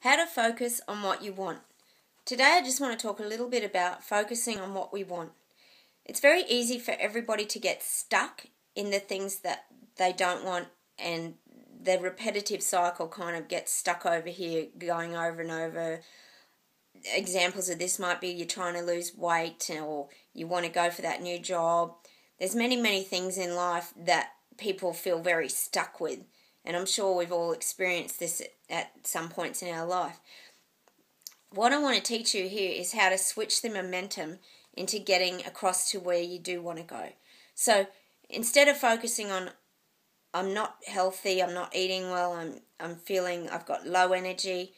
How to focus on what you want. Today I just want to talk a little bit about focusing on what we want. It's very easy for everybody to get stuck in the things that they don't want, and the repetitive cycle kind of gets stuck over here, going over and over. Examples of this might be you're trying to lose weight, or you want to go for that new job. There's many things in life that people feel very stuck with. And I'm sure we've all experienced this at some points in our life. What I want to teach you here is how to switch the momentum into getting across to where you do want to go. So instead of focusing on, I'm not healthy, I'm not eating well, I'm feeling I've got low energy,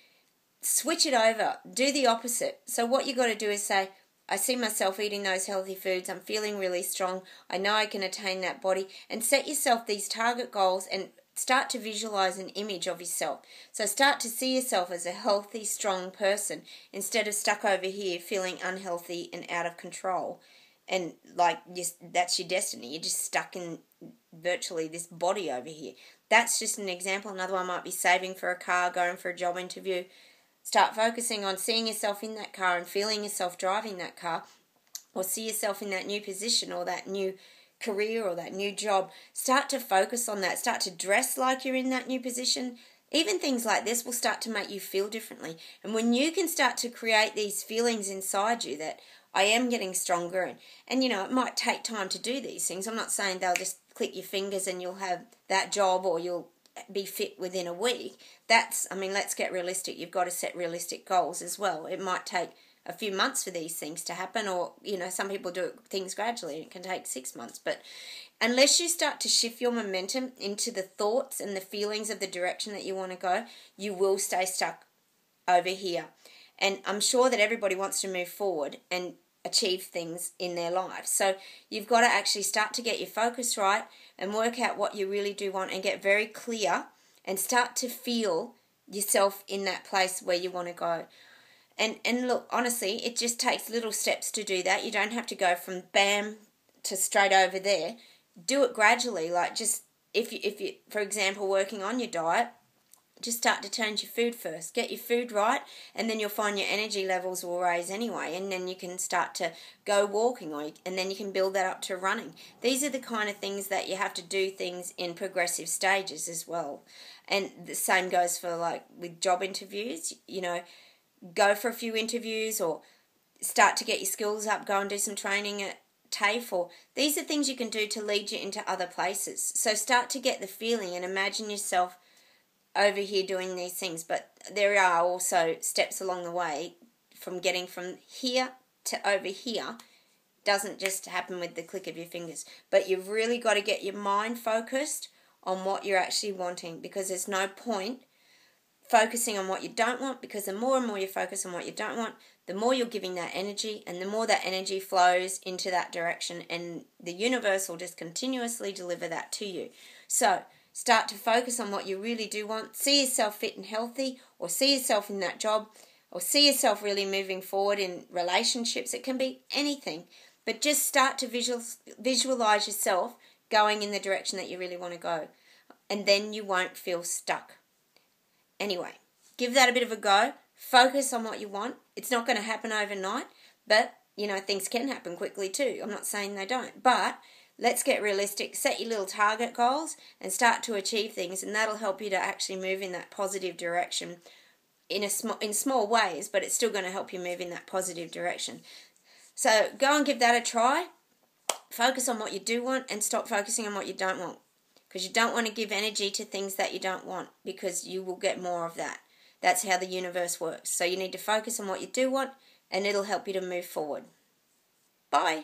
switch it over. Do the opposite. So what you got to do is say, I see myself eating those healthy foods, I'm feeling really strong, I know I can attain that body, and set yourself these target goals and start to visualize an image of yourself. So start to see yourself as a healthy, strong person instead of stuck over here feeling unhealthy and out of control. And like that's your destiny. You're just stuck in virtually this body over here. That's just an example. Another one might be saving for a car, going for a job interview. Start focusing on seeing yourself in that car and feeling yourself driving that car, or see yourself in that new position or that new career or that new job. Start to focus on that. Start to dress like you're in that new position. Even things like this will start to make you feel differently. And when you can start to create these feelings inside you that I am getting stronger, and you know, it might take time to do these things. I'm not saying they'll just click your fingers and you'll have that job or you'll be fit within a week. Let's get realistic. You've got to set realistic goals as well. It might take a few months for these things to happen, or some people do things gradually and it can take 6 months. But unless you start to shift your momentum into the thoughts and the feelings of the direction that you want to go, you will stay stuck over here. And I'm sure that everybody wants to move forward and achieve things in their life. So you've got to actually start to get your focus right and work out what you really do want and get very clear and start to feel yourself in that place where you want to go. And look, honestly, it just takes little steps to do that. You don't have to go from bam to straight over there. Do it gradually. Like just if you, for example, working on your diet, just start to change your food first. Get your food right, and then you'll find your energy levels will raise anyway, and then you can start to go walking, and then you can build that up to running. These are the kind of things that you have to do things in progressive stages as well. And the same goes for like with job interviews, go for a few interviews or start to get your skills up, go and do some training at TAFE. Or these are things you can do to lead you into other places. So start to get the feeling and imagine yourself over here doing these things. But there are also steps along the way from getting from here to over here. Doesn't just happen with the click of your fingers. But you've really got to get your mind focused on what you're actually wanting, because there's no point focusing on what you don't want, because the more and more you focus on what you don't want, the more you're giving that energy, and the more that energy flows into that direction, and the universe will just continuously deliver that to you. So start to focus on what you really do want. See yourself fit and healthy, or see yourself in that job, or see yourself really moving forward in relationships. It can be anything, but just start to visualize yourself going in the direction that you really want to go, and then you won't feel stuck. Anyway, give that a bit of a go. Focus on what you want. It's not going to happen overnight, but, things can happen quickly too. I'm not saying they don't, but let's get realistic. Set your little target goals and start to achieve things, and that'll help you to actually move in that positive direction in small ways, but it's still going to help you move in that positive direction. So go and give that a try. Focus on what you do want and stop focusing on what you don't want. Because you don't want to give energy to things that you don't want, because you will get more of that. That's how the universe works. So you need to focus on what you do want, and it'll help you to move forward. Bye.